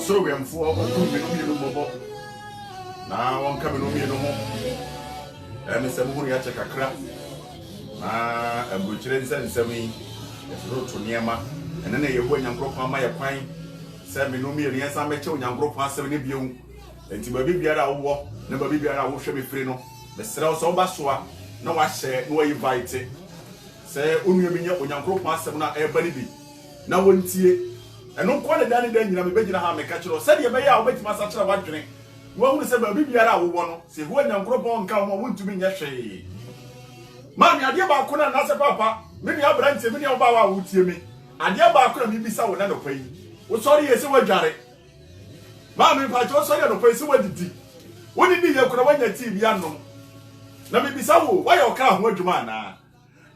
So we am for na won ka me no mi no ho me se mo ya check akra na abuchire nsem yi so to niema ene na ye bo nyankropon ma ye kwan se me no mi ri ensa me che nyankropon asem ne biu enti ba bibiara wo na ba bibiara wo hwe me firi no me sere so ba soa na wa hye na wa invite se onu mi nya nyankropon asem na e ba ni bi na wontie eno ko ne dani dan nyina me begina ha me ka kiro se de be ya wo betima sa kira wadwene wo hu se ba bibiara wo no se hu nyankropon nka wo wontumi nya hwe ma mi ade ba ko na na se papa me ni abrante me ni oba wa wo tie me ade ba ko na mi bisa wo na no pai wo sori ye se wadware ma mi pa cho sori no pai se wadidi wo ni ye ko na wanya ti bi anom na mi bisa wo wa ye oka ho adwuma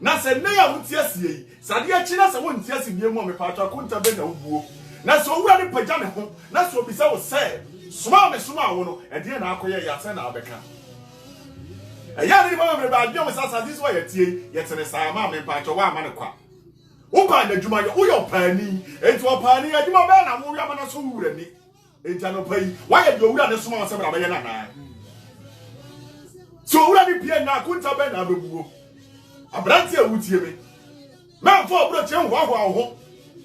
na se ne ya wo tie sie yi sade a kina se wo ntie sie bi mu me pa cho akunta be na wubuo na so wura ni pagya ne ho na so bisa wo se suma me suma wo no e de na akoye ya se na abeka ya ni ba me ba adwo me sasa this way tie ye tere sa ma me pa cho wa ma ne kwa wo kwa na djuma ye wo yo pani enti wo pani adjuma be na wo wi ama na so wura ni enti ano pai wa ye de wura ne suma wo se bra ba ye na na so wura ni pie na akunta be na abebuo abranti a wutie me man for broche ho ho ho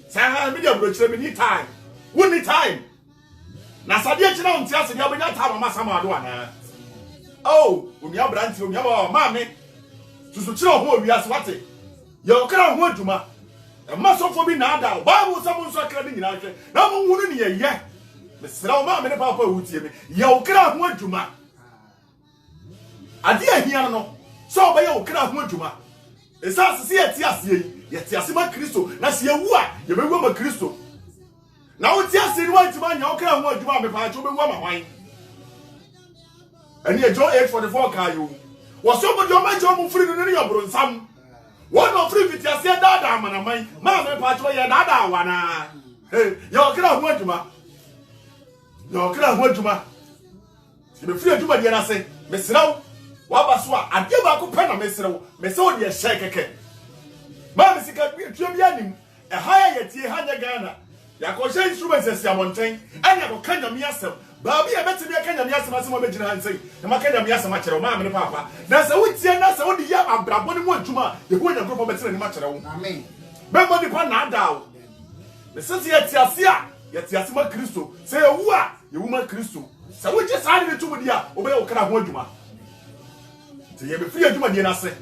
sa ha me dia broche me ni time we need time Na sadia china unti ase dia benya ta mama sama ado ana. Oh, unia branti unia ba maame. Susu chira ho wiase wate. Ye okra ho adwuma. E masofo bi na ada. Bible samu nso akra ni nyina hwe. Na mo hunu ne ye. Mesra o maame ne papa wutie me. Ye okra ho adwuma. Ade ahia no. So oba ye okra ho adwuma. Esa sisi eti ase yi. Ye ti ase ma Kristo. Na se ewu a ye bewu ma Kristo. Na uti ase ni wanti ma nya okra ho adwuma me pa acho bewu ma hwan. Ani John 8:44 ka yo. Wo so bo do ma je o mu firi no ne yobro nsam. One of free fit ase dada amanaman. Ma me pa acho ye dada wana. Hey, ye okra ho adwuma. Ye okra ho adwuma. Se me firi adwuma de na se. Me siraw. Wa ba so a ade ba ko pe na me siraw. Me se o de hye keke. Ma me sika tuam ya nim. E haya ye tie hanya Ghana. Ya ko hye instruments ese amonten. Anya ko kanya mi asem. Ba bi e betimi kanya mi asem asem obegina hansen. E ma kanya mi asem a kire o ma me papa. Na se wutie na se wo de ya abrabo ne mu adwuma. Ye ho nya group betira ni ma kire wo. Amen. Be mo di pa na ada wo. Me se ye tiase a ye tiase ma Kristo. Se ye wu a ye wu ma Kristo. Se wo je sa ne tumu dia obe ye okra ho adwuma. Se ye be free adwuma die na se.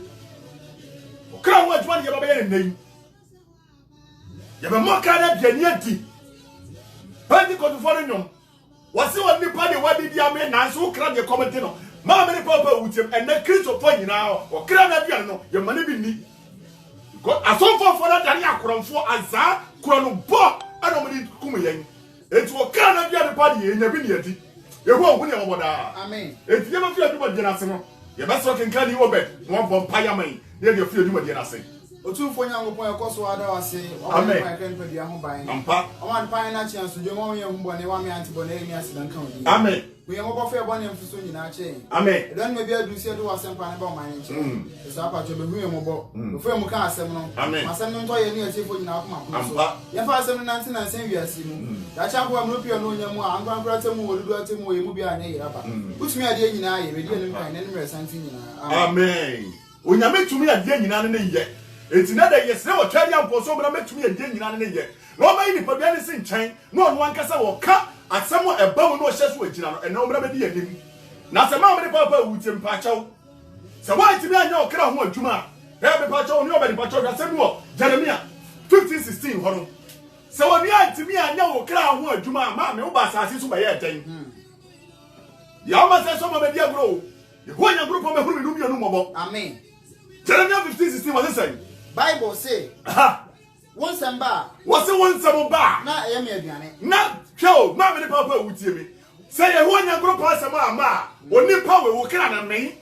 Okra ho adwuma ye ba be ye nei. Ye be mo ka na dia ni adi. Bandi ko fo no nyom. Wasi wa nipa de wadi dia me na so okra de comment no. Ma me ne papa wutem en na Kristo fo nyina okra na dia no ye mane bi ni. Because asonfo fo na dani akoronfo aza kuro no bo ana mo di kum yen. Enti okra na dia de pa de ye nya bi ni adi. Ye ho ohun ye mo boda. Amen. Enti ye ma fi aduma de na se no. Ye ba so kenkan ni obed no bo mpa ya man. Ye de fi aduma de na se. Otumfo Nyankopon ekoso ada wase Amen. Dia ho ban. Ampa. Oman pan na chance jo mo ye humbo ne wa me antibone emi asidan kan odi. Amen. We ye mo bo fe bone mfuso nyina che. Amen. Don me bia du se do wasem pan ba o man che. So apa cho be hu ye mo bo. Fe mo ka asem no. Asem no to ye ni achefo nyina akoma ko so. Ye fa asem no nanti na nsem wiase mu. Ya cha ko amro pio no nya mu a ankan kra temu wodudu atemu ye mu bia na ye raba. Utumi ade nyina ye be di nim kan ne nim resanti nyina. Amen. Onyame tumi ade nyina ne ye. Enti na da yesre o twari ampo so bra metumi ade nyina ne ye. No ma yi ni pa bia ne se nchen. No no ankasa wo ka asem o eba mu no hye so agina no. Ena o bra be di anim. Na se ma me papa wutem pa chaw. Se wa timi anya okra ho adwuma. He be pa chaw ni o be di pa chaw asem wo Jeremia 15:16 ho no. Se wo ni antimi anya okra ho adwuma ma me wo ba asase so ba ye den. Ya ma se so ma be di agro. Ye ho nya group o me huru mi no mo. Amen. Jeremia 15:16 was say Bible say, one samba was it one samba na e me aduane na show ma me papa wutie me say ye ho nya group asema ama oni pa we wo kra na me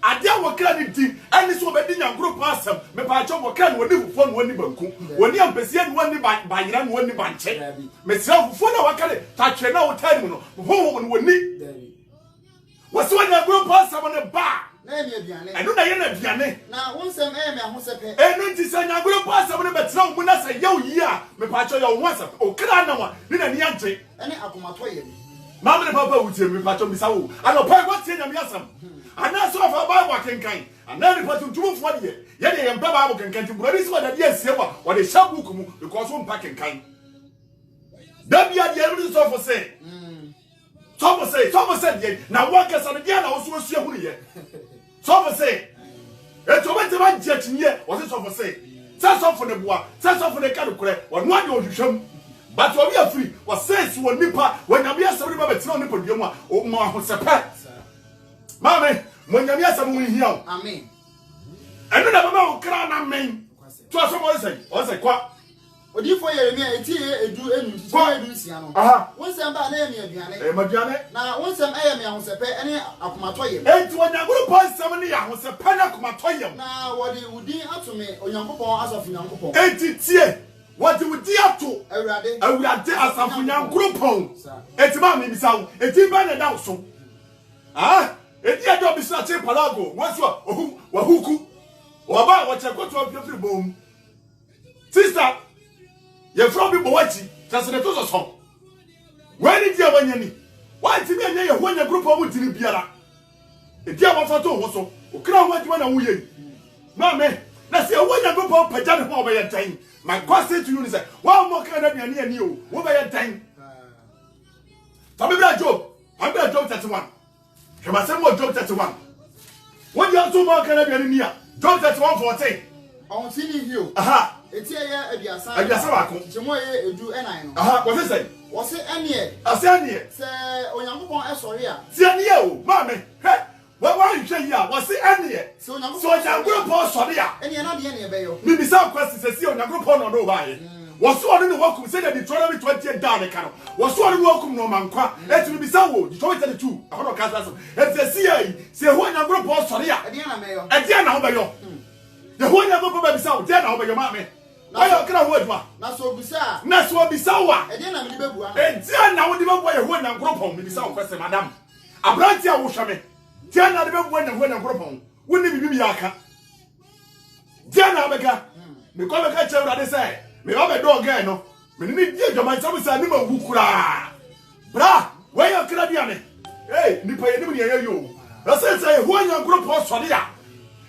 ade wo kra ni di ani so be di nya group asem me pa cho wo kra no oni fufo no oni banku oni ampesia no oni ba yira no oni banche me sra fufo na wakare ta twe na wo tani mu no ho no oni was one nya group asem ne ba na me aduane enu na ye na aduane na wonsem me ahosepe enu nti se nya group asem ne betra mu na se ye yi a me pa cho ye wo asem o kra na wa ni na ni ante ene akomato ye ma me papa wutie me pa cho mi sawo ano pa what tie nya mi asem ana so fa Bible kenkan ana ni patu tumfo de ye de ye mpa Bible kenkan ti bro ni so da de asie wa de sha book mu because o mpa kenkan da bia de every so for say so for say ye na wa kasa no dia na wo so asue hu ye so for say eto bete ba je tinye wo so for say so for ne boa so for ne ka do kure wo no ade ohwehwam but we are free was says wo nipa wo nyame asem ni ba betina nipa duam a o ma ahosepa mame mo nyame asem wo hia o amen enu na baba wo kra na men to aso mo say kwa Odifo Yeremia etie edu enu so edu sia no wonsem ba na emi aduane maduane na wonsem ayemi ahosepe ene akomato yem enti wonyagoro ponsem ne ya ahosepa na akomato yem na wodi udin atome onyankopon asafu nyankopon enti tie wodi udi ato awurade asafu nyankopon enti ma me bisa wo enti ba na da so enti ado bisa che palago waso wahuku waba wachekoto afiri bom sister ye from people wachi just na to so when it dia wanyani why ti me anya ye ho anya group of tiri biara e dia wa fato ho so o kra ho adwuma na wo ye ma me na se wo anya group of paja ne ho oba ye tan my question to you is wa mo kra na biane ani o wo ba ye tan Famibra Job 31. Shemasemo Job 31. What you also more can be Job 31:14. On sini hill. Aha. Eti eye abiasa. Abiasa wako. Chemo ye edu enan no. Aha, what is it? Wose ene. Ase ene. Se Onyankopon esori a. Se ene o, mame. He. Wa hwe yi a, wose ene. Se Onyankopon. So Onyankopon sori a. Ene na de ene be yo. Mi bisa question se Onyankopon no do ba ye. Waso ɔno ne wakum sɛ na Deuteronomy 28 da ne ka no waso ɔno ne wakum no mankwa eti mi bisa wo Deuteronomy 32 ahono ka sa so eti asi se ho Onyankopon sori a ɛdeɛ na meyo ɛdeɛ na ho bɛyɔ ye ho Onyankopon ba bisa wo deɛ na ho bɛyɔ ma me ayɔ kra ho aduma na so bisa wo a ɛdeɛ na me de bebua ɛdeɛ na wo de bebua ye ho Onyankopon mi bisa wo kwese madam abranti a wo hwɛ me deɛ na de bebua ye ho Onyankopon wo ne bibi ya aka deɛ na bɛka me kɔ bɛka kyerɛ de sɛ me ba be dog guy no me ni die dwama sabu sa ni ma wu kura bra we ya kra dia ne nipa ye ni me ye yo na say ho Onyankopon sori a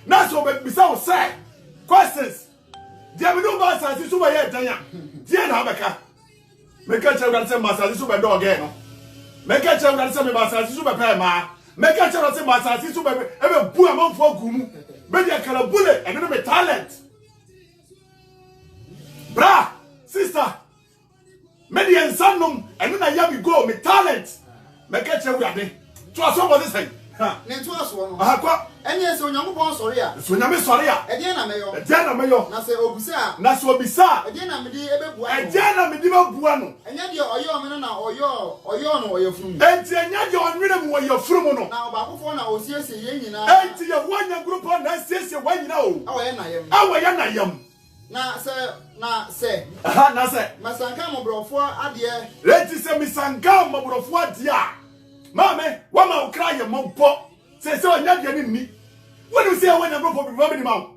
na so be bisa wo say questions dia me no ba sa si so ba ye dan a dia na beka me ka che say ma sa si so be dog guy no me ka che say me ba sa si so be pa ma me ka che say ma sa si so be bu amanfo gumu be dia kala bule and no me talent. Bra, sister, many and son and then I have go me talent. Me catch you ready. To us what this say. Ne to us one. Kwa. Enye se Onyankopon sori a. So nyame sori a. Ɛdeɛ na meyo. Ɛdeɛ na meyo. Na se obisa. Na so obisa. Ɛdeɛ na me di ebebua. Ɛdeɛ na me di bebua no. Enye de oyo me na oyo no oyefuru. Enti enye de onwere mu oyefuru no. Na obakofo na osiesie ye nyina. Enti ye ho Onyankopon na siesie wa nyina o. Awoye na yam. Awoye na yam. Na se aha na se masanka mobrofo ade leti se misanka mobrofo ade a mame wa ma ukra ye mompo se onya de ni woni se Onyankopon bi ba bi ni ma o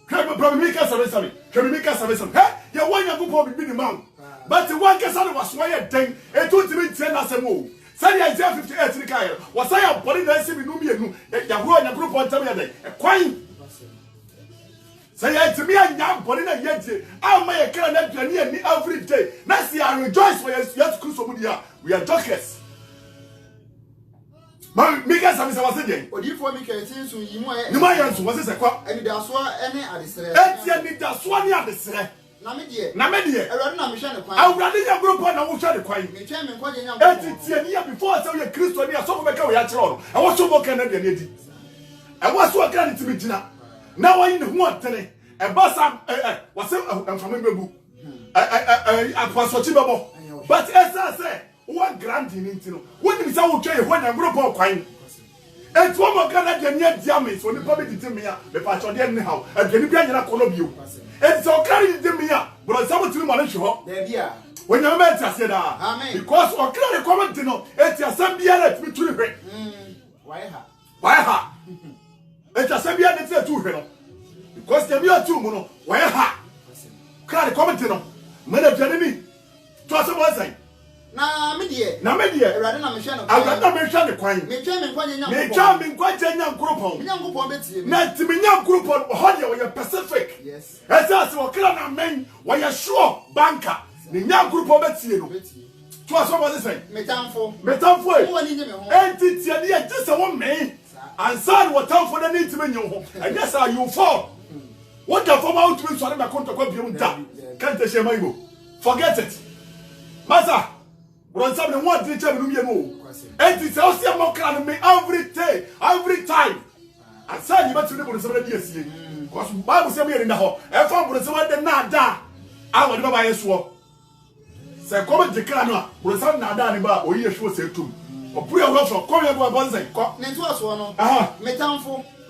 problem mi ka sabe he ye Onyankopon bi ni ma o but one ka sabe was why den e to ti mi tie na se mo say Isaiah 58 ni kai was say body na se bi no mienu ya ho Onyankopon tam ya den e kwan. Say to me and young body na yet. I'll make a kind of journey every day. Now see I rejoice for yes Kusomudia. We are jokers. Man, Mika Samisa was again. Or you for me can so you might was a quack. And that's why any at the same. That's one at the same. Namedia, I rather rather your group on a wush the quite. Me chairman quite young. Before I tell you Christo near some of the I was so more Canadian. I was so kind to me dinner. Now I know what today. A boss was I'm from Bebu. I was watching Babo. But as I say, one grand in Intino. When we saw when I grew up quine. And one more Canadian yet jammies when the public did me up, the patch on the anyhow, and can you be a Colombo? And so carrying them me up, but someone to my show. There be when you met us, said, Amen. Because or clearly comment to know, it's a Sambia let me to the break. Why ha? It's a Sambia let to her. Because there be a two mono, why ha? Clearly comment to know. Men of enemy. To us was I. Na media, rather than Michelle. I got not mention the coin. Me charming quite a young group on. Young group, not to be young group on Holly or your Pacific. Yes. As us were clear men, why you're sure, banker. The young group of Betsy. To us, what was it? Metamfo. And it's just a woman. And son, what time for the need to be your home. And yes, are you fall? What the form out to me, so I'm a contract. Can't share my book. Forget it. Master. When someone wants to tell me, and it's also more kind me every day, every time. And say you better live with somebody else. Because Bible says me in the hall. I found with someone that nada. I will never buy a swap. Say, come and declare no. With some nada about or you should say to. Or put your from come here about say. Netwas one.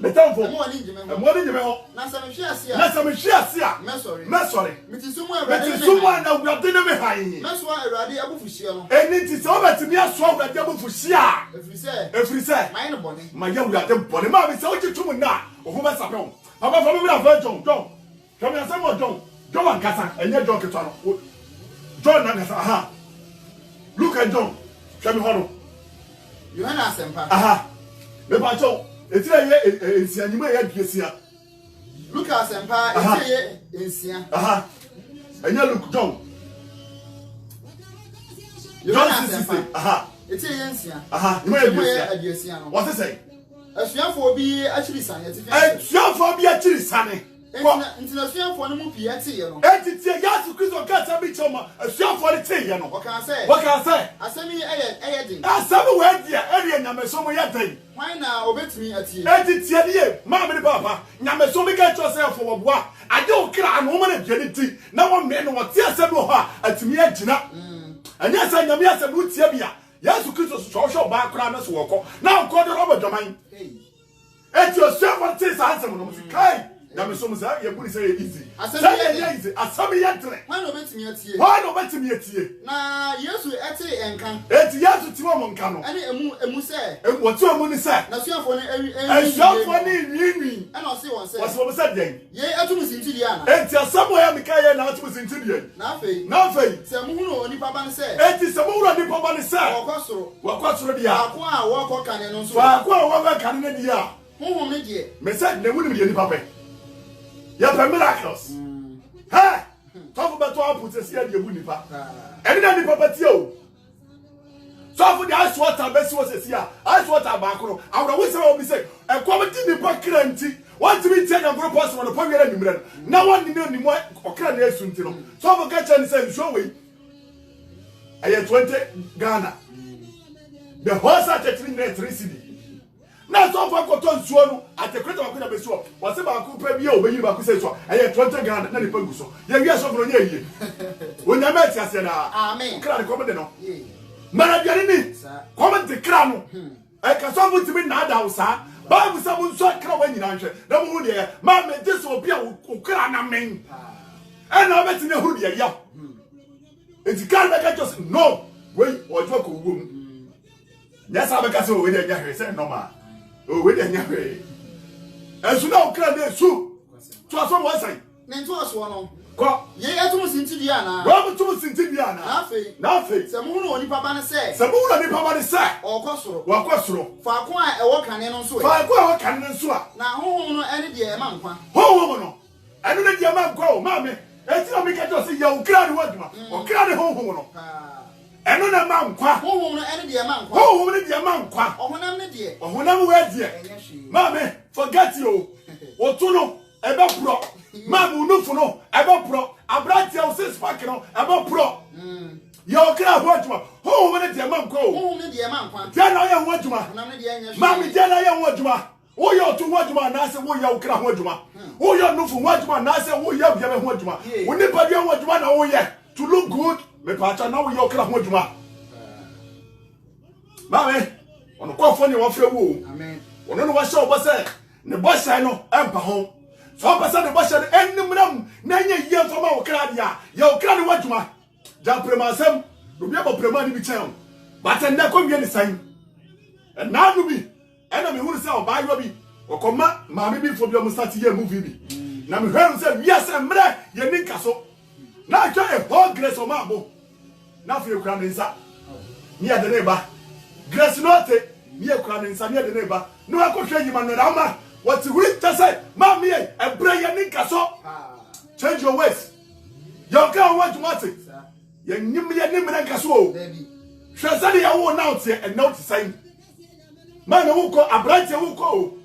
Metamfo. More than you know. Nasam Shia. Mesori. Someone that we are dinner behind. Meswa Radi Abu Fushio. And it is over to me a swap that Abu Fushia. If we say, my young lady, body, mammy, so you to me now. Or who must have known. How about from me? John. Come here, someone, John and Cassa, and your John Catano. John and Cassa. Look at John. Show me how. You had asked him, aha. The Pacho. It's a you may have here. Look at Sempa, it's here. Aha. And you look, John. You don't ask Sempa. Aha. Eti yensia. Aha, you may aduasia no. What is say? Asuafo bi achiri sane ati fi. Asuafo bi achiri sane. Ntina asuafo no mu pie ati ye no. Eti tie Yesu Kristo ka ta bi choma. Asuafo ni tie ye no. What can I say? Asemi eye din. Asemi we dia, eri nyameso mo ye den. Why na obetimi ati. Eti tie die, ma me papa. Nyameso mi ka cho say for boboa. Ade okra no mo na dwene ti. Na wo me no wote asemi ho a atimi agina. Anya sa nyame asemi utie bia. Yesu Kristo so ba kra na so woko. Na nko de robo dwaman. Eti asuafo ti sa asemi no mo kai. Nyame so musa ye buri say easy. Asami ye tre. Why no betimi atie? Why no betimi atie? Na Yesu ete enkan. Eti Yesu ti wo mo nka no. Ani emu se. Watu emu ni se. Na suafo ni Asuafo ni nwi. Ana o se won se. Wasi wo se den. Ye atumu sinti dia na. Eti asamo ya mikaye na atumu sinti dia. Na afei. Na afei. Se mu hu oni papa ni se. Eti se mu hu oni papa ni se. Wakosoro dia. Akwa a wako kane no so. Akwa a wako kane ne dia. Hu me die. Me se ne mu ni dia ni papa. Ya pa miracles. Ha! Talk about to put a see the bunipa. And then the papa tio. So for the ice water, best was a seer. Ice water bacro. I would always say, a quality the pacranti. Want to be taken a group person on the point anymore. No one knew any more or can they soon to know. So for catch and say, show we. I had 20 Ghana. The horse at the 3 city. Na so for cotton suonu at the creator of the so was about to pay you when you back say so I had 20 Ghana na the paguso ye so for ye when you met us na amen kra ko de no mana biare ni comment the kra no e ka so put me na da usa bible say mun so kra wa nyina hwe na mu de ma me this will be a kra na men e na obeti na hu de ya enti kan be just no wait ojo ko wo mu yes abeka say we de nya hwe say normal oh we dey nyawe ensu na okra na esu to aso mo sai na nto aso no ko ye etumu sinti dia na wa mo tumu sinti dia na afei se mu no oni papa ne se okosoro wa kosoro fa ko a ewo kane no so fa ko a ewo kane no so na honhom no ene de e ma nkwa honhom no ene ne de e ma nkwa o ma me eti o mi ka to se ya okra ne waduma okra ne honhom no eno na ma nkwa honhom no ene de ma nkwa honhom ne de ma nkwa ohonam ne de ohonam we de ma me forget you otuno ebe pro ma mu nufu no ebe pro abrati o 6 pack no ebe pro ya okra ho aduma honhom ne de ma nkwa o honhom ne de ma nkwa ja na ya ho aduma honam ne de enya ma me ja na ya ho aduma wo ya otu ho aduma na se wo ya okra ho aduma wo ya nufu ho aduma na se wo ya bia ho aduma wo ni pa bia ho aduma na wo ye to look good me pacha na wo ya okra ho aduma mame ono kwa fo ni wo fe wo amen ono no wa sha obose ne bosha no empa ho so obose ne bosha enimram na nya yie fo ma wo kra dia ya okra ne waduma ja premasem no bia bo prema ni bi chen but en na ko wie ni san na no bi ena me huru se oba yo bi okoma mame bi fo bi o start ye movie bi na me huru se wi ase mre ye ni kaso na twa e ho grace o ma bo na fi ekura ne nsa ni ade ne ba grace note ni ekura ne nsa ni ade ne ba no akotwa yima no rama what we just say ma me e bra ye ni kaso change your ways your can want to what ye nyim ye ni mre kaso o hwesa de ya wo na ote e na ote sai ma na wo ko abrante wo ko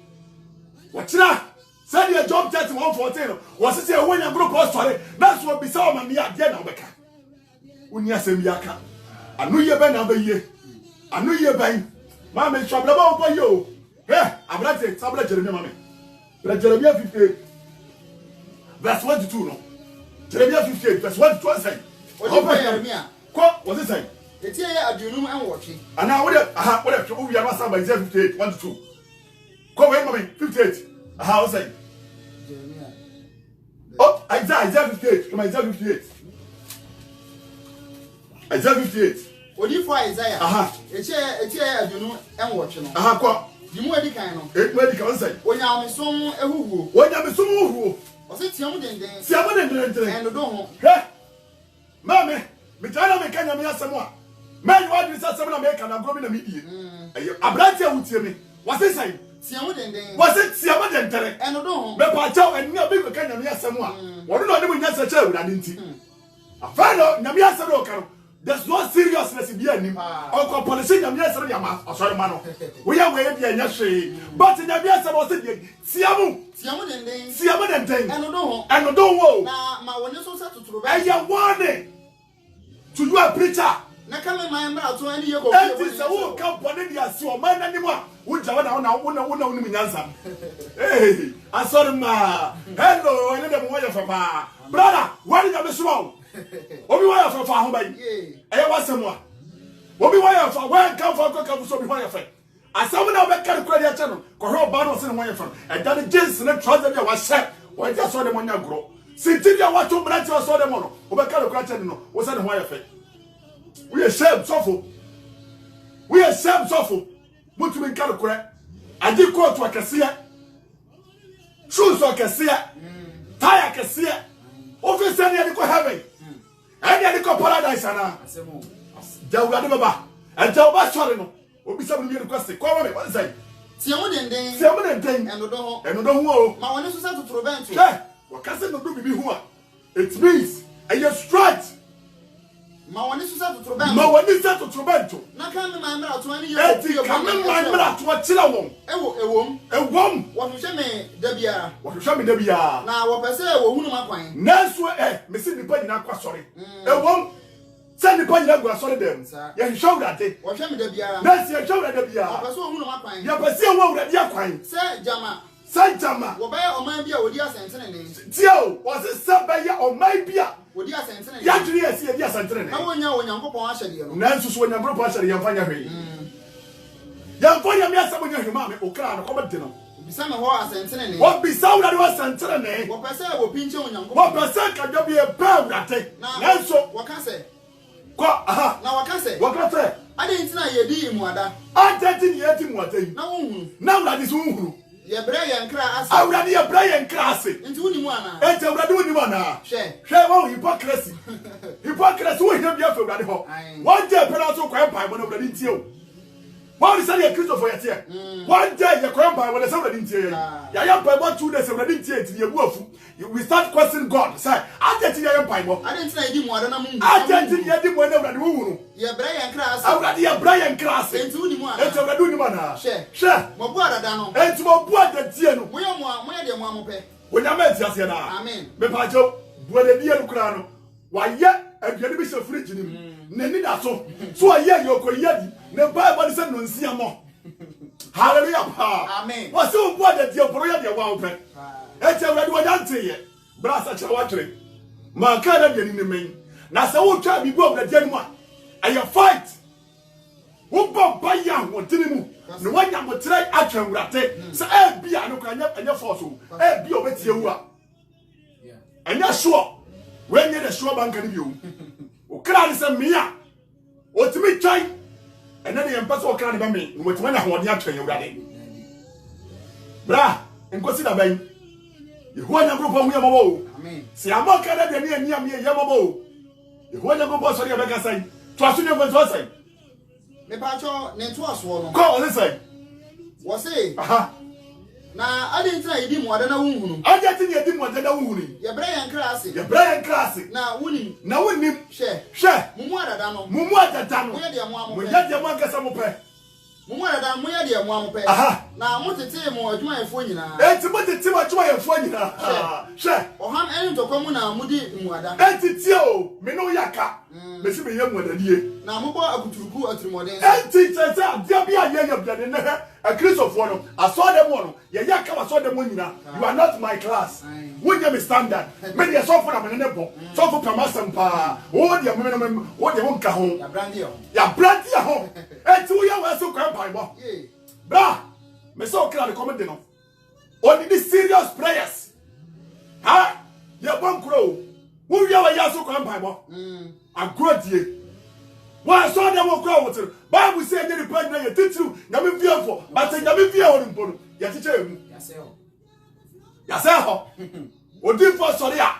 watira said your job 114 was say when you group of story that's what be say man ya de na obeka uni asem yaka anu ye be na be ye anu ye ban ma me trouble ba wo yo abrante sabla Jeremia ma me Jeremia 58 verse 22 no Jeremia 58 verse 22 say open Jeremia ko was it say etie ya adunum enwoche ana wo de wo wi anu samba 58 1-2 ko we ma me 58 how say Jeremia oh Isaiah 58 come Isaiah 58 Isaiah 58 odi for Isaiah etie adunum enwoche no ko dimu edi kan no edi kan say onyamesom ehuhuo o se tiam denden eno do ho hwe mame me tana me kanya me asem a man wa di asem na me kana gro bi na me die abrante awutie me wase say tiam denden wase tiam denden eno do ho me pa chaw eni abi ko kanya me asem a wono no ne mu nya se che awura nti afano na me asem do kan there's no seriousness in the end. Or policy, and yes, I'm sorry, man. We are waiting the energy, but in the yes, I was saying, Siamu and thing, and don't know. Now, when you so set to I am warning to you a preacher. Na kama maemba atu ani yeko kwa eti sawo company dia si o man animo wuja wana uni nyansa eh asori ma hello ene de mo ya fa brother wani ga mesuwa obi wa ya fa ho bai eh wasemo obi wa ya fa wan kan fa ko so bi wa ya fa asamu na be kare kwa dia chano ko ho ba no se no wa ya fa e da de jeans na trouser dia wa she wa ja so de mo nya gro siti dia wa to branch wa so de mo no o be kare kwa chano no wo se de ho ya fa. We are shame suffer. We are shame suffer. Mutu min kare kure. Adi ko to akese. Shoes akese. Tie akese. Office ani adi ko heaven. Ani adi ko paradise ana. Asemo. Jawga de baba. Ajaw ba sore no. Obi sabu mi request. Ko me what say? Siamu denden. Siamu denden. Enodo ho. Enodo ho. Ma woni so sa tuturo bento. Che. Wakase no do bibi ho a. It means and you straight. Ma woni so sa tuturo bento. Ma woni sa tuturo bento. Na kan me ma mra to ani ye. Eti kan me ma mra to akira won. Ewom. Wo hwehwe me da bia. Wo hwehwe me da bia. Na wo pese wo hunu makwan. Nanso me se nipa nyina kwa sori. Ewom. Se nipa nyina gwa sori dem. Ye hwehwe urade. Wo hwehwe me da bia. Nanso ye hwehwe da bia. Wo pese wo hunu makwan. Ye pese wo urade akwan. Se jama. Sanjama. Wo ba oman bia wodi asentene ne. Tio, wo se sabe ya oman bia. Wodi asentene ne. Ya diri esi e dia asentene ne. Na wonya Onyankopon ahyede no. Nanso so Onyankopon ahyede ye mfanya hwe. Ya mfanya mi asabo nya hwema me okra no komede no. Bisa me ho asentene ne. Wo bisa urade wa asentene ne. Wo pese wo pinche Onyankopon. Wo pese ka dwa bi e ba urade. Nanso wo ka se ko aha na wo ka se ade ntina ye di imuada ade ti ye ti muada yi na wo hunu na urade so hunu ye bra ye nkra ase urade ye bra ye nkra ase nti woni mu ana urade woni mu ana hwe wo hypocrisy wo hina bia fa urade ho one day pera so kwa empire mo na urade ntie o wo ni say ye Christopher ye tie one day ye kwa empire mo na say urade ntie ya ya empire mo 2 days urade ntie ti ye bu afu we start questioning God say ade ti ye empire mo ade ntina ye di muada na mu ade ti ye di mu na urade wo hunu ye bra ye nkra ase urade ye bra ye nkra ase nti woni mu ana urade woni mu ana hwe mo bu adada no enti mo bu adadie no mo ye de mo amope onyama enti ase na amen me pa jo bu adadie no kura no wa ye aduane bi se fridge ni mu nani da so aye yokoye di ne Bible say no nsia mo hallelujah pa amen wa se bu adadie bro ye de wa ope enti urade wa yante ye bra sa cha wa twere ma ka da ni men na se wo twa bi bu adadie ni mu a aye fight wo ba ya wo tini mu ne wanya motre atwa urate se e bia no kwa anya force e bia obetie wu a anya sure when you the sure bank ni bi o kra ni se mia o timi twai ene de yempa so kra ni ba me no wetima na hode atwa urade bra enkosi da ban yehu anya group hu yamabo amen si amaka da de ni aniam ye yamabo yehu anya group so de be ka sai to aso ne go so sai me pa cho ne to aso no ko o sai wo say aha na ade ntina ye di muada na wunhunu ade ti ye di muada na wunhunu ye bra ye nkra ase na woni hwe mumu adada no mo ye de mo amope mo ye de mo akasa mo pe mumu adada mo ye de mo amope na mo tete mo adwuma yefo nyina enti mo tete mo adwuma yefo nyina hwe oham eni ntokwa mu na mudi muada enti tie o me no yaka me si me ye muadadie na mo bo akuturuku atrimoden enti tete adia bia ye ye bia de ne a Christopher no aso dem no ye yaka waso dem nyina you are not my class wonye me standard me de so for na me ne bo so for promotion pa o de me o de won ka ho ya brandi ho enti wo ya wa so kwa pai bo bra me so kra de comment no on the serious prayers ha ye bon kro wo ya wa ya so kwa pai bo agrodie wa so dem wo kra wo tiri Bible say any repent na ye titiru na me fear for but na me fear on mpo no ye teacher emu ya say ho odi for sorry a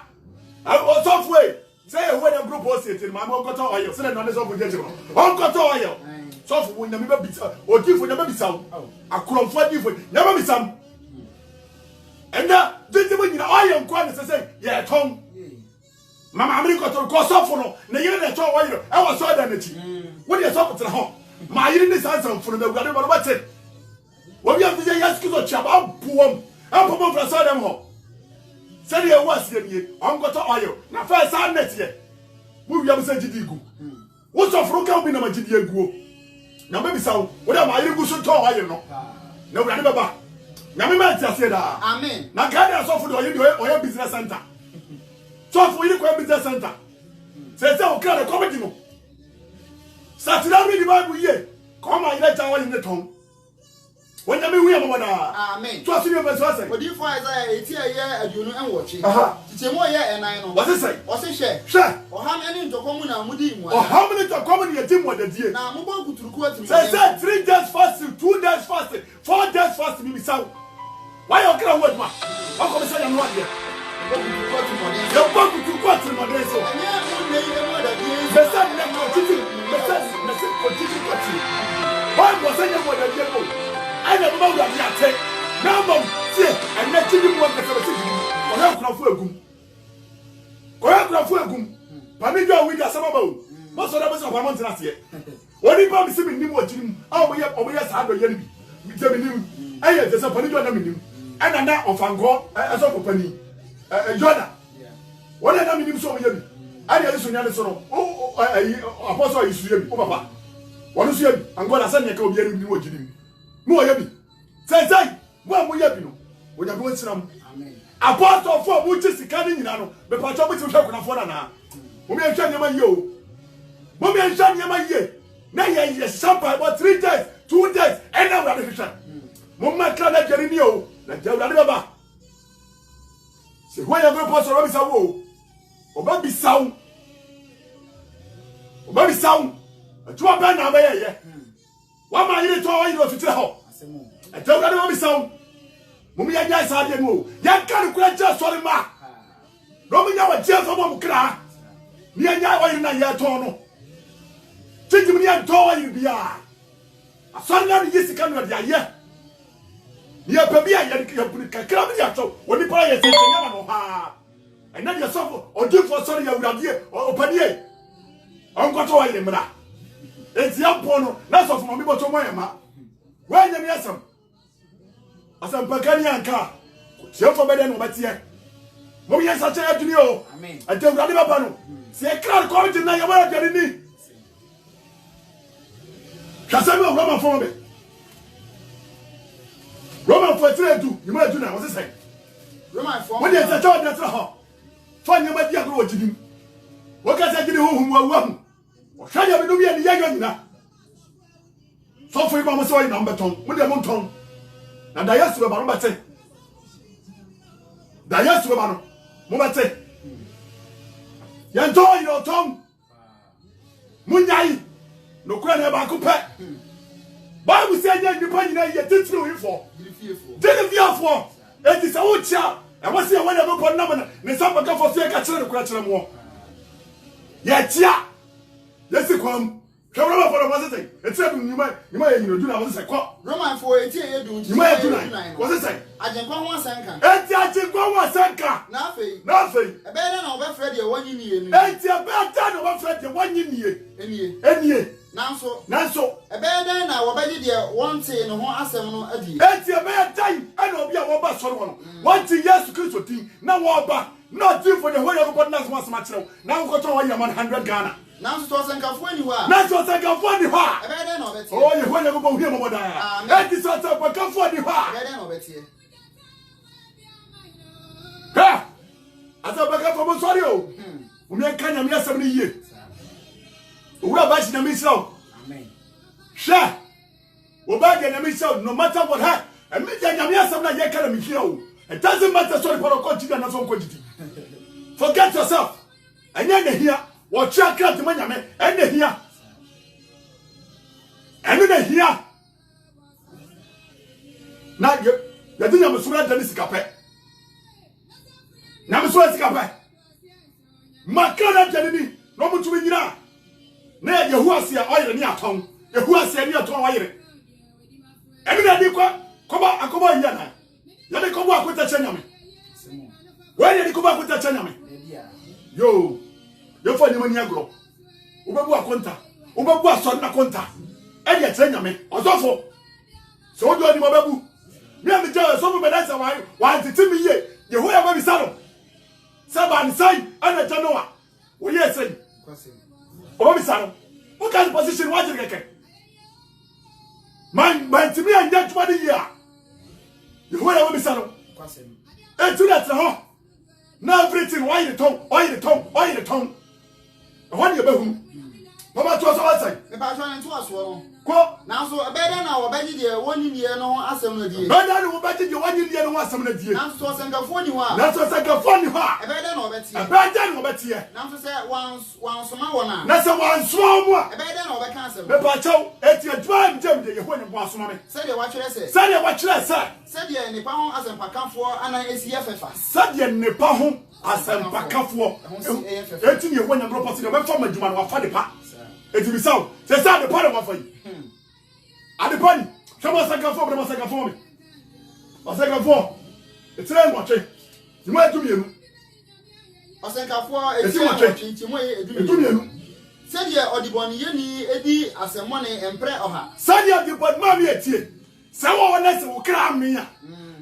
o software say e wey group o say tiri ma mo goto oyo say na so for jeje on goto oyo so for na me be bisa odi for na me bisa akromfo adi for na me bisa enda jeje mo nyina oyo nkwa na say ye ton mama America to ko sofo no na yire na to wayiro e wo so da na chi wo de sofo tena ho ma yire ni sansan funu na gade ba te wo bi am de yaskizo chaba buom apom fra so dem ho se de was ye nie onko to oyo na fa sa net ye wo wi am se gidi gu wo sofo ka obi na ma gidi aguo na me bi sawo wo de ma yire gu so to oyo no na wo de baba na me ma ti ase da amen na gade sofo de oyo business center so for you go business center say o kra the comedy no Saturday read the Bible here come on let our in the tongue when you we am wada amen so see you be so say what do you find Isaiah 80 year aduno en watching ti mo ye enan no what say o se hwe o ha many to come na mudi mu o how many to come in your team what the die na mo ba kuturuku atiri say 3 days fasting 2 days fasting 4 days fasting me saw why you kra word ma o come say you know here the book to quote to my days. The son never continued. The son continued. Why was I never the devil? I never know that we are take. Now, see, and let you do what the Gum. Choreograph, Pamigo with the Samabo. Most of us are months last year. What if I'm seeing him watching? Oh, we have always had a year. I had the Sapanigo and now of Ango as a company. Jordan. What I mean so maybe. I dey so nyane so no. Apostle is you papa. One so you and God asem yeka obi ani ni wogidi. No oya bi. Sai, mo yabi no. Onya bi wonsinam. Amen. Apostle for mo chi sika ni nyina no. Be pa cho mo ti hwe kuna fo na na. Mo mi ehwa nyama ye o. Mo mi ehwa nyama ye. Na ye sample about 3 days, 2 days, and now we are the mo ma kra na jeri ni o. Na jeri baba. Se when you go post Robi Sawo, Obabi Sound. Obabi Sound. A 2 band na ye. One man you to you to tell. I tell you Robi Sound. Mummy ya jai sa de mo. Ya kan ku just sorry ma. Robi ya wa je so mo kra. Ni anya wa na ya to no. Tinji mi ya to wa yi bia. Asori na yi sika no dia ye. Ye pebia ye kakra bi ato oni pa ye se nyama no ha ena de sofo odi for sorry ya wurade opanie onkoto wa ye mra enti apo no na sofo mo bi boto mo ye ma wa nya mi asam pakani anka se fo bede no batie mo ye sa che aduni o amen ate wurade baba no se kra ko bi na ye wa de ni kasami o Roman fo be Roman for 3 you might do now. What's it say? Roman for when there's a child that's a home. Find your idea of what you do. What can I get home? Or shall you be doing the young? So for Mama Soy number tongue, with the mountain. And I asked you about Mate. I asked you about Mumate. Yanto, your tongue. Munyai. No cranny about Cooper. Bible said you pay you did through him for. Didn't fear for. It is a old child. I was here when I go for number. Miss Upper for fear catching the crutch and more. Yet, yeah. Yes, you come. Come over for a visiting. It's a you might do now. What's a call? Roman for 80 years. You might do that. What's it say? I can go one sanka. I can go one sanka. Nothing. A better over Freddy 1 year. It's a better over Freddy 1 year. Any. Nanso e be dan na wo be de won te no ho asem no adi enti e be dan ana obi a wo ba soro no won te Yesu Kristo tin na wo ba na tin for the whole of God na so asem akere na wo ko to 100 Ghana nanso to sankafo ani wa na to sankafo ani wa e be dan na obeti oh ye ho ye go hie mo da enti so sankafo ani wa e be dan na obeti ha asabaka mo sori o o me kan nyame asem ni yie Ura bashi na misao. Amen. Sha. Obaje na misao no matter what ha. And me nyame asem na ye kala mi hia o. It doesn't matter sorry for continue na so nkojiti. Forget yourself. Anya na hia. Wo chia kra te nyame. Enya hia. Enu na hia. Na ye dinya musura dani sikape. Na musura sikape. Makana dani no mutumi nyina. Na Yehuasia oyire ni aton Yehuasia ni aton oyire emi na di koba akoba yana ya de koba akweta chanyame we ni koba akweta chanyame yo You for you agro. Ubebu akonta. Ubebu ason na konta. E dey tell nyame. Osofo. So do ani mabebu. Me am tell so me dance why titi me ye. Yehoya be salo. Saba ni sai ana janoa. Wo ye say. O be salo. What kind of position what you get? Man to me and that 20 year. Yehoya be salo. And to that ho. Now everything why the tongue. When you be who? Mama to us outside. The passion to us well. Now so a better now or better dear 1 year no assembly dear. Better no better you 1 year no assembly dear. Now so send a phone you are. That's what I can phone you are. A better no better. A better no better. Now to say once more now. That's a one small more. A better no better. The pacho, it's your drive jam day when you want some. Say what you say. Say what you say. Said you in the pound as a pack for and I ACFF. Said you in the pound as a pack for 18 years when you grow up to the web from a Juman or Fadipa. It will be so. Say, the part of for you. At the party, come on, second for me. A second for. It's a watching. You might do you. A second for it's watching. You said ye or the bonny Eddie as a money and pray or her. Said ye the but mammy at ye. Someone else will cram me.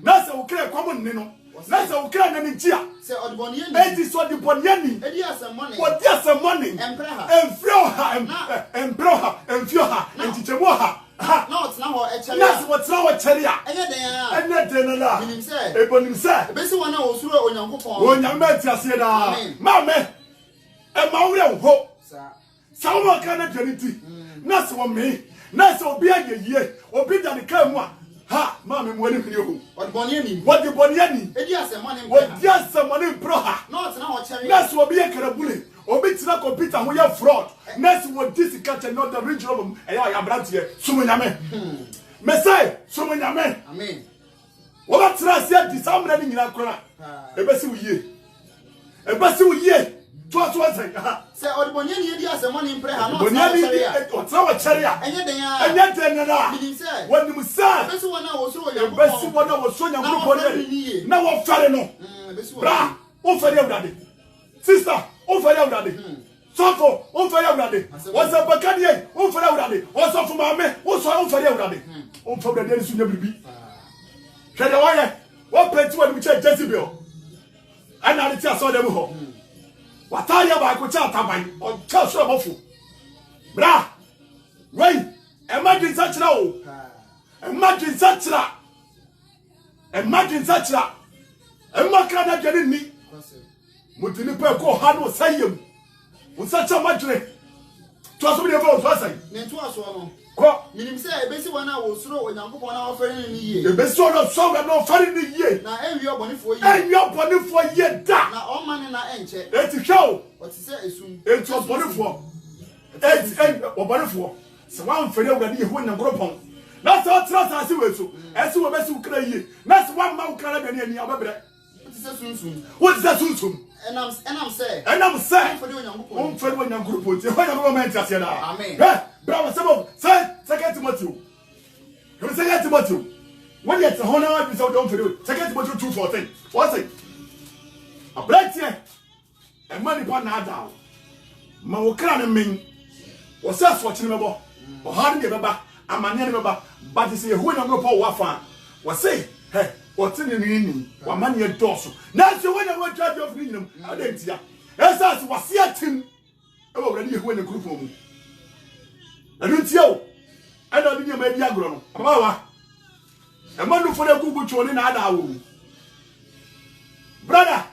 That's a okay common nino. That's a okay and chia. Say or the bonny, it is what the bonny. Eddie has some money. What yes, some money and pray her and throw her and blow her and fear her and teach her. No, it's now a cherry. That's what's now a cherry. And that dinner. Him said, Ebon himself. Basically, one was through on your coupon. When your men just said, Mamma, and my hope, sir. Someone cannot do it. Not so me. Not so be a year or be that the camera. Ha, Mammy, when you what Bonnie, what the Bonnie, it has some money. What just some money, bro. No, it's now a cherry. That's what be a carabully. Obi tina computer who you fraud. Next what this catch not the regional and I am brand here. Sumunyame. Messiah, Sumunyame. Amen. What trust yet this I'm running in Akra. Ebesi ye. Ebesi ye. Twas say Odbonian ye as a money in prayer. Boniani or Tower Charia. And yet then when you say best one was so your best one was so young. Now what Fareno. Bra, oh for your sister. On fire already. So on fire already. What's up, Bacadier? On fire already. What's up for my man? What's on fire already? On for the days you never be. Can you wire? What plenty when we check Jezebel? And now it's saw them home. What are you about? Which are Tabai or Chelsea Mofu? Bra, wait, imagine such now. Imagine such that. Imagine such that. And what can I get in me? Mutini pe ko hanu sayem. Unsacha madre. To aso bi evo so say. Ne to aso no. Ko minim say ebesi wana wo suro onyankopon na ofere ni ye. Ebesi ono so we na ofere ni ye. Na enwi obonifo ye. Enwi obonifo ye da. Na o mane na enche. Eti hwew. O ti say esum. Eti obonifo. Eti obonifo. Se wan fere awurade ye ho onyankopon. Na so trust ase we so. Ese we besi ukra ye. Na se wan ma ukra na ani ababre. What is that sunsun? What is that sunsun? And I'm saying for doing your friend when you're group. When you're meant to say that. Amen. Brother, some of second Timothy. You say that Timothy. When you're the honor episode, don't do it. Second Timothy 2:14. What's it? A black year. And money upon that down. Mawukran mean was that fortune about or hardly remember. I'm a member, but you say who you're going to Wafan. Was say, hey. What's in the meaning? What money and torso. Now, so when I want judge of Ninum, I didn't see. As us was yet already when the group home. I didn't see you. I don't think you may be a grown. Papa, a man for a good children in our room. Brother,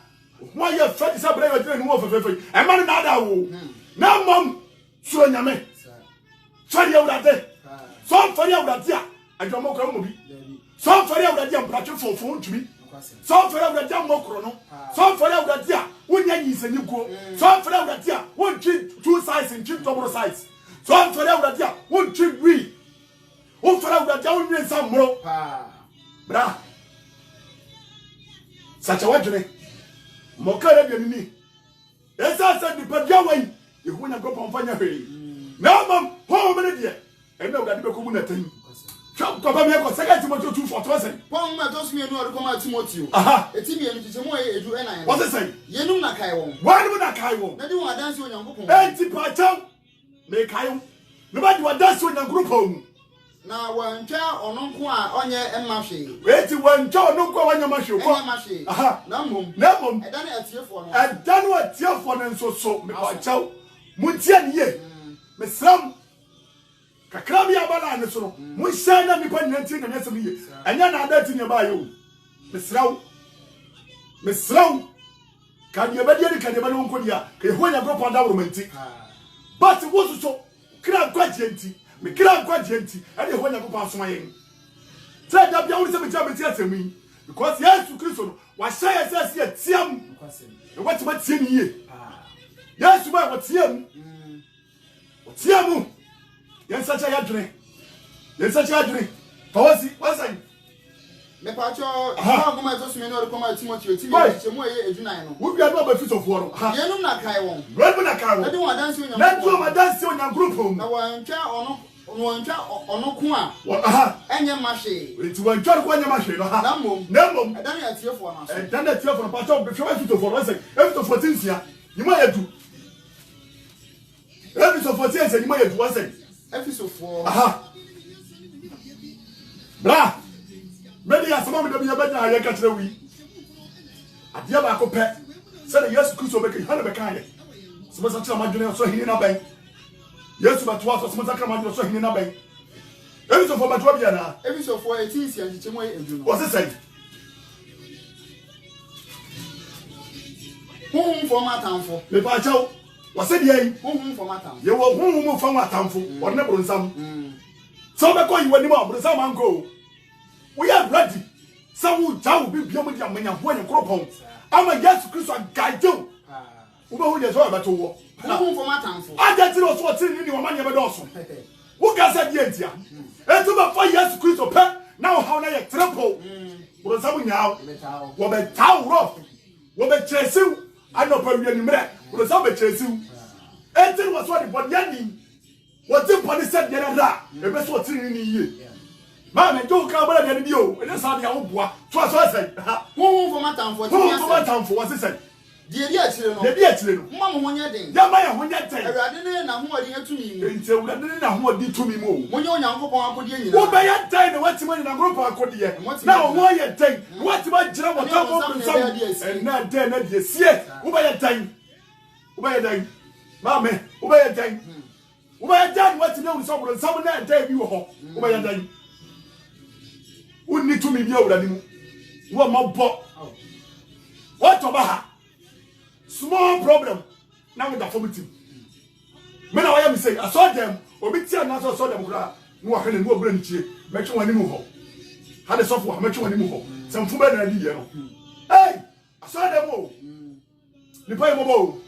why you fed is a brave train over for a man in our room. Now, Mom, so yame. Sorry, out there. So for you that year, I don't know. Some for you that you are for phone to me. Some for you that you are more chrono. Some for you that you are when you use a new go. Some for you that you are one cheap 2 size and cheap double size. Some for you that you are one cheap we. One for you that you are only some more. Bra. Such a watching. Mokara de me. Yes, I said the Padiaway. You wouldn't go on fire. Now, Mom, how many dear? And now that you go to Papa me ko second Timothy 2:14. Paul ma to sumi enu ori ko ma Timothy. Eti mi enu chiche mo edu e na. What say? Yenum na kai won. Why na kai won? Na di won adanse onyankopon. Enti pa cham. Me kai won. No ba di adanse onyankopon. Na wantwa ononko a onye emma hwe. Eti wantwa ononko a onye ma hwe ko. Emma hwe. Aha. Na mom. Eda na atiefo no. Eda no atiefo no nso so me pa chaw. Muntia ne ye. Me sram. Kakra bi abala ne so no. Mun sha na mi pa nanti na nyasem ye. Anya na adati ne ba yo. Me sraw. Kan ye bedi kan ye ba no nko dia. Ke ho nya propo da romanti. But wo so kra kwaje nti. Me kra kwaje nti. Ade ho nya propo asoma yen. Say da bia wo se me tia asemi. Because Yesu Kristo no wa sha ye se se tiam. E what ma tie ni ye. Yesu ba wo tiam. Tiamu. Yensacha yadwene. Fawasi, wasai. Me pacho, ha goma to sumi no ori ko ma Timothy eti me che mo ye edunan no. Wo bia no ba fisofo no. Yenum na kai won. Rebu na kai won. Na di won adanse onyankopon. Na di won adanse onyankopon. Na wantwa ono ko a. Enye ma hwe. Eti wantwa ko enye ma hwe no ha. Na mom. Edan ya tiefo na so. Edan ya tiefo no pacho be hwe fisofo no wasai. Fisofo tinsia. Nyima yedu. Fisofo tinsia nyima yedu wasai. Fisofo. Bra. Many as some of them are better catch the wee. At the other compare, said yes, Kuso make a hundred kind. So much a margin so he in a bank. Yes, but what was Mozaka Margin so he in a bank. Every so for my Tobiana, every so for 18 years and Chimway. What's it say? Home for my town for the Pacho was it ye? Home for my town. You were home from my town for or never in some. So the coin when you are, but some go. We are ready. Some will down be beyond your money when you crop home. I'm a yes, Christ, guide you. Who is all about to walk? Home for my town for. I get to know what's in your money about also. Who can say the idea? And to my 5 years, Christ, now how I triple. What some now? What a town rough. What a chase you. I know for you, what some chase you. And it was what the Yanni. What's the police said, Yanada? The best what's in you. Mamma, don't come over and you. And that's how the old boy. Twas I said, home for my town for what's it said? Dear children, dear children, Mamma, when you're there, Yamaya, when you're there, I didn't know who are here to me. until we didn't know what did to me more. When you're young, Papa, What by that time, what's money in a group of Kodia? Now, why you take what's my job of and not then, yes, who by that time? Who by that time? Mamma, who by that time? Who by that time? What's the name of someone that day you home? Who by that time? Who need to be over than you? What more pop? What about small problem? Now with the formative. Men I am saying, I saw them, or be tear not saw them. No, I can no brain cheap. Make sure one move. Had a software, make sure one move. Some food and idea. Hey, I saw them all. The pay mobile.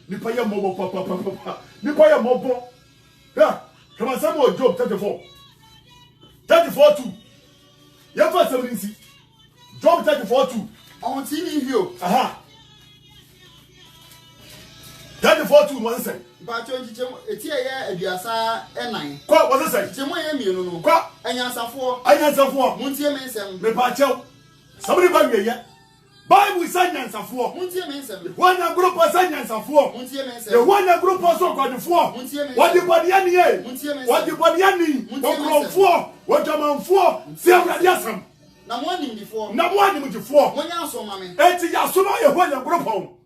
The pay mobile, papa. The pay mobile. Yeah, come on, some more job 34. 34 too. You have 70. Job 34 too. On TV here. Aha. 34 too, what is it? But it's here, Ediasa, and 9. What was it? Jimmy, you know, Quack, and answer for. I answer for. Muntia Mason, Me Pacho. Somebody bang me yet. Bible sign answer for. Muntia Mason, One group of sign answer for. Muntia Mason, The one group also got the 4. What the body any? What the body any? What 4? What a man 4? See, I'm not yasam. Now one before. Now one with the 4. When you saw mammy, it's Yasuma, you want a group home.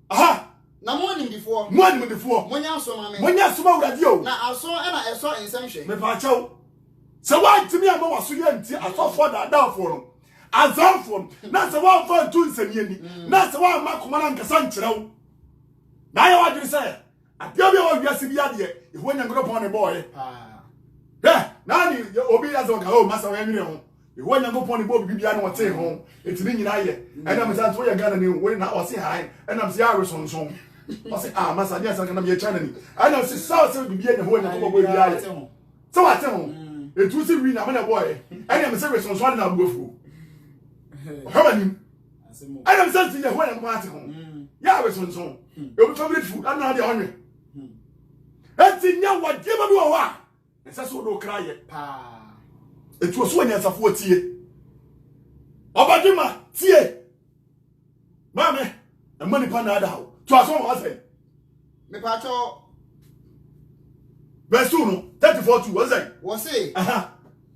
Aha. Now morning before. One with the 4. When you saw mammy, when you saw that you. now I saw in some shape. Me Pacho. So why to me, I'm not so young. I saw for that down for him. As I'm from, that's the one for 2 cents. That's the one Macuman Cassancho. Now, what do you say? I tell you what you are seeing here. If when you go upon a boy, yeah, now you will be as a home, Master Henry. If when you go upon a boy, you be able to say home. It's in your eye. And I'm saying, what you're going to do when I was saying hi, and I'm saying, I was on song. I say, Master, yes, I'm going to be a channel. I know, she's so be in the whole of so I tell him, it was a ring, I'm a boy. I am a serious one, I'm with how many? I am sensing the way I'm watching. Yeah, I was on song. Your favorite food, I'm not the honor. That's in your what give a what? And that's what no cry. It was when you're for tea. Obadima, tea. Mammy, and money panada. To us all, I say. Me pacho. Besuno, 34 to was I. Was say.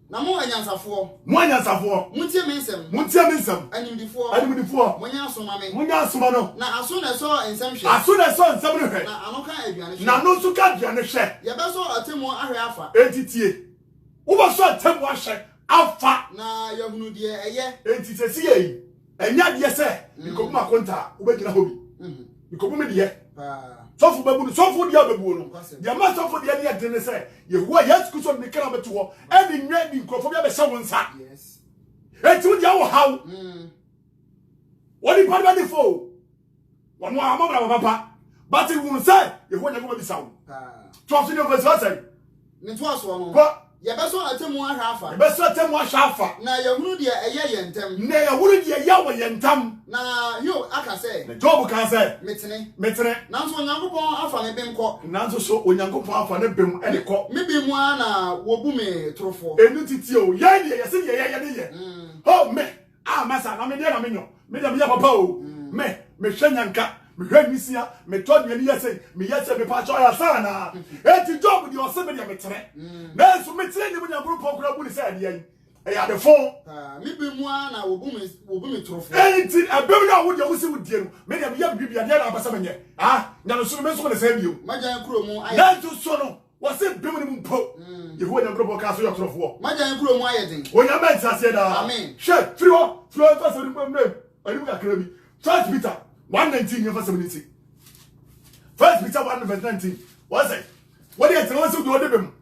Na mo anyansafo. Mo anyansafo. Muntie mensem. Muntie mensem. Animdifo. Animdifo. Monya asoma me. Monya asoma no. Na aso na so ensem hwe. Aso na so ensem no hwe. Na ano kan aduane hwe. Na no so ka aduane hwe. Ye be so atemu ahwe afa. Entitie. Wo ba so atemu ahwe afa. Na yahunu de eye. Entitie si yi. Enya de se. Nikopuma konta wo be gina hobi. Nikopuma de ye. Sofu babu sofu dia babu no dia ma sofu dia ne ade ne se yehuwa yes kuso ne kra beto ho e di nwa di nkrofo bia be hye won sa yes eti dia wo haw woni parba di fo wono amabra papa but won say yehuwa nya go be sawo to so ne go say ne to aso no ko ye be so atemu ahwe afa ye be so atemu ahwe afa na yahunu de eye ye ntem na yahunu de ye wo ye ntam na yo aka say na job kan say metene nanso onyankopon afa ne bem ko nanso so onyankopon afa ne bem e ko me bi mu ana wo bu me trofo enu titi o ye de ye se de ye de ye oh me masa na me de na me nyo me de me ya papa o me hwanyanka me hwanisia me todwe ni yese me yese me pa cho ya sana eti job di o se me de metere na so metere ni mu nyankopon kura bu ni say de yen e ya de fon me bi mu ana wo bu me trofo enti abem na wo de wo se wo die no me de me ya bibia de na abasa menye nya no so me so ne say bio majan kuro mu aye na to so no wo se bem ni mu mpo yehuwa nyankopon ka so yo trofo majan kuro mu aye din onya me ntase da amen she free ho flow to so ni mbem ani ka kra bi First Peter 1:19 verse 17. First Peter 1:19. What say? What do you tell us to do them?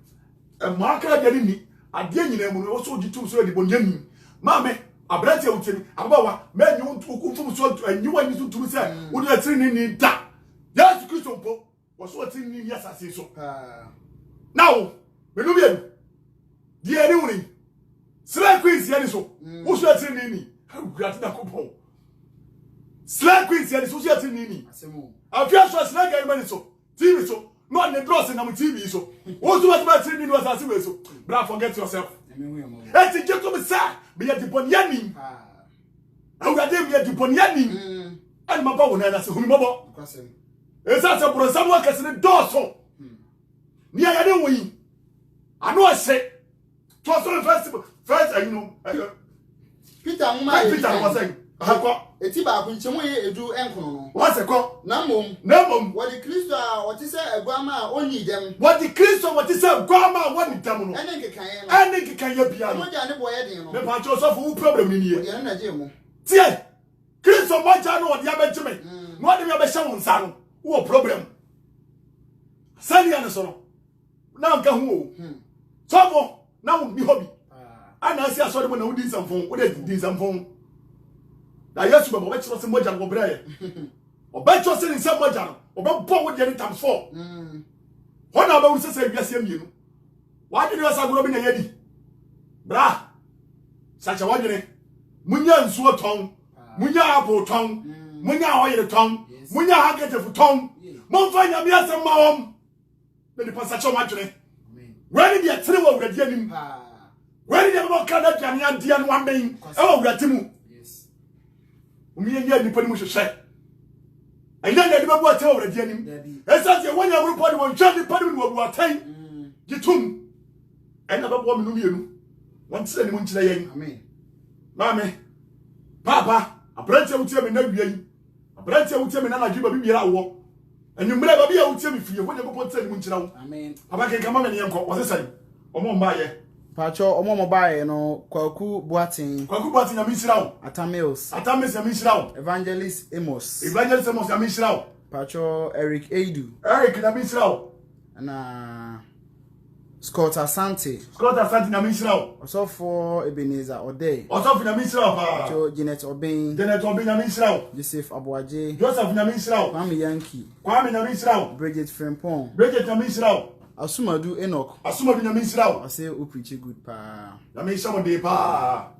A marker getting me. I dare you them also the two so the bonjani. Mamma, a branch of Tim, Abawa, men you to come so and you want to say, would you train in that? Yes, Christian Pope was what in yes, I say so. Now, Melubian, dear Newing, Slack Queen's Yaniso, who's your training? How great that couple. Slack Queen's Yanisociating Nini. I feel so slack I manage so. TV so. Not the dross in our TV so. Also, what about training was as well so. But forget yourself. Let's get to the side. Be at the Ponyani. I got them at the Ponyani. And my power, and I said, Humabo. It's as a brother workers in the door so. Near I don't win. I know I say. Twas on the festival. First, I know. Peter was saying. Eti ba kunchemu ye edu enkono no. What's a call? Namom. What the Christo what is a guama only them. What the Christo what is a guama one demo. Ene kan ya bia. Mo ja ne boye den no. Me pa cho so fu problem ni ye. Ye na je mu. Tie. Christo mo ja no odi abetime. No odi me abehye won sa no. Wo problem. Sani ana so no. Na nka hu o. So mo na wo bi hobby. Ana asi asori mo na wo din samfon. Wo de din samfon. Na yesu be mo be chiro se moja go braye obecho se ni se moja no obebo wo de ni times 4 hona ba wo se se wiase mienu wa de ni wasa goro bi na yedi bra sacha wa de munya nsuo ton munya abo ton munya oyere ton munya hagetefu ton mo fa nya mi asem ma wom be ni pasacho ma dwene we ni de tere wo wurade anim we ni de mo ka da dwane ade anu amen e wo wurade mu umiye nipa ni mu hwehwe ayina de babu ate wo radi anim esase wonya group podi won twa nipa ni wo atan gitum ena babu mi no mienu won tire ni mu ntire yen amen mame papa abrante wutie me na wian abrante wutie me na na djiba bibiara wo enwumre babi ya wutie me fie wonya babu tire ni mu ntire wo amen papa ke kama me ne yenko wo sesai omo mba ye Pacho omo bae no Kwaku Boatin ya misirawo Atameos ya misirawo Evangelist Amos ya misirawo Pacho Eric na misirawo na Scott Asante na misirawo Osofo Ebenezer Ode na misirawo pa Pacho Janet Obin na misirawo Joseph Abuaje na misirawo Kwame Yankee na misirawo Bridget Frimpong na misirawo Asumadu Enoch na misirawo I say o preach good pa na misirawo de pa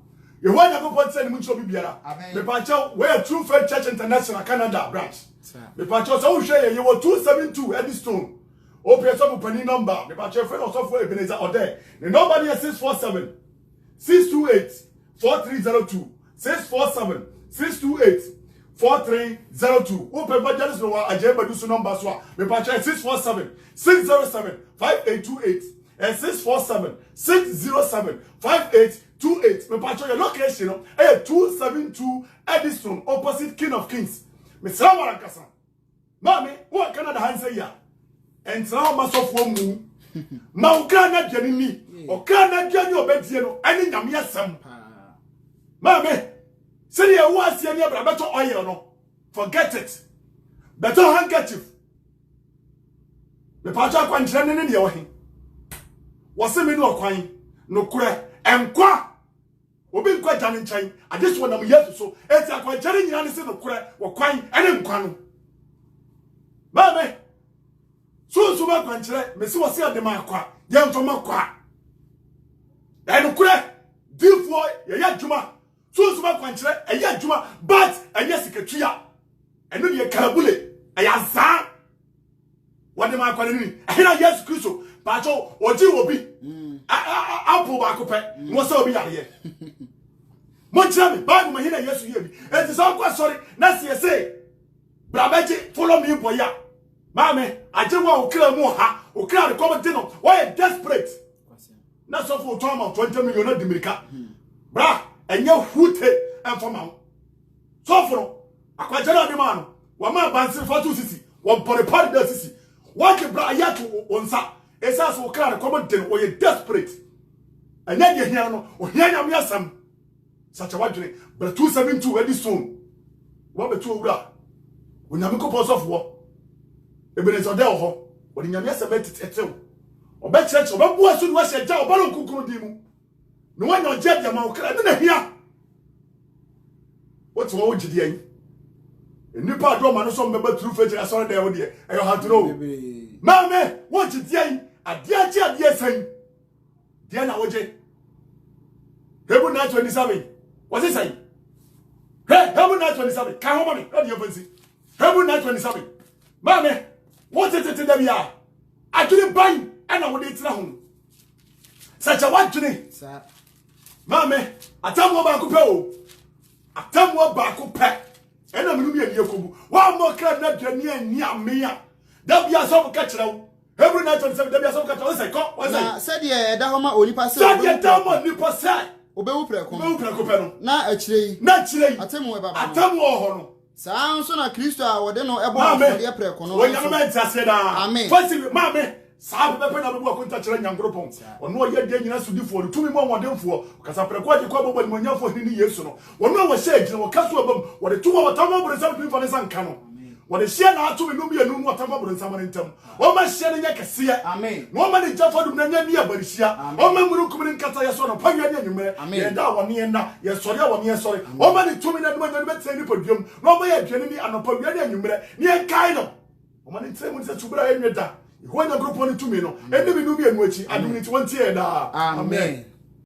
Yehowa Nyankopon tse ni mu ncho bibiara me pa cha we True Faith Church International Canada branch me pa cha so hwe ye wo 272 Eddystone o pe so pani number me pa cha friend also for Ebenezer Ode the number is 647 628-4302. 647-628-4302. Open Evangelist Noah Ajay Badusu number so me pa 647-607-5828 and 647-607-5828. Me pa your location 272 Edison opposite King of Kings. Me salamu kasa. Mami, what Canada hands here? And now maso for mu. Ma ukana djani ni. Okana djani obedie no ani nyame asem. Mami, say you was here near better oil no. Forget it. Better handkerchief. Me pa cha kwankyere ne ne wo he. Wose me no kwan no kure enkwa. Obi nkwa jane nkyɛn. Ade so na mo yesu so. Eti akwankyere nyina ne se no kure wo kwan ene nkwa no. Mami, so ba kwankyere me se wose ade ma akwa. Ye ntoma kwa. Eno kure difo ye ya dwuma. So ba kwankyere eye adwuma but enya siketua. Eno ne kabule aya za. Wade ma akwa ni. Ehina Yesu Kristo ba cho oji obi. Apo ba ko pe. Mo se obi yare. Mo kyerɛ me ba ma hina Yesu yɛ bi. Enti so kwa sorry na se say brabeji follow me boy ya. Mame, aje wa okra mu ha. Okra de come no. Why desperate? Na so for 20 million na dimirika. Bra, enye hute enfoma. So for akwajara de ma no. Wa ma banse for 260. Wa bore party da sisi. Wa ke bra ya to onsa. Esa so okra de come no. Oye desperate. Enye de hia no. Ohia nyam yasam. Sacha wadwene. Bra 272 Edison. Wa betu owura. Onyame ko post of war. Ebenezer de ho wodi nyame asebeti tetew obe church obe bua so ni wa se ja obalo nkukuru di mu no wanya oje de ma okra ne na hia woti wo gidi an enipa do ma no so mbeba true faith asore de wo de ayo ha to know mame wo gidi an ade ade san de na woje Hebrew 9:27 what's it say Hebrew 9:27 ka ho ma me e de fancy Hebrew 9:27 mame what is it that we are? I didn't buy and I would eat now. Such a what today, sir? Mammy, I tell you about Coupé. I tell you about Coupé. And I'm going to be a Yoku. One more club not near me. There'll be a sort of catch now. Every night on 7 days of catch. I said, yeah, Dahoma only pass. Said, Dahoma only pass. Obey, na actually, I tell you about Sounds on a Christo, or then no about the April. When you meant to say that, Amen. First, Mammy, some people have worked touch on young group. Or no, yet getting us to do for 2 more one day for, because I prequire the couple when you're for years. When no was said, you know, Castle of them, what the 2 hour time over something for the San Cano. What the share now to be a new time over someone in town. Oh, my sharing like a seer, Amen. No man is just for the Nania, but it's here. Oh, man, will come in Cataya, of Panya, Amen. That 1 year now, yes, sorry, 1 year, sorry. Oh, man, 2 minutes when you met any podium, no way, Jenny, and a Panya, you may, near kind of. Oh, man, it's saying to Bra in your da. When a group on 2 minutes, and maybe no be in which I do it 1 year. Amen.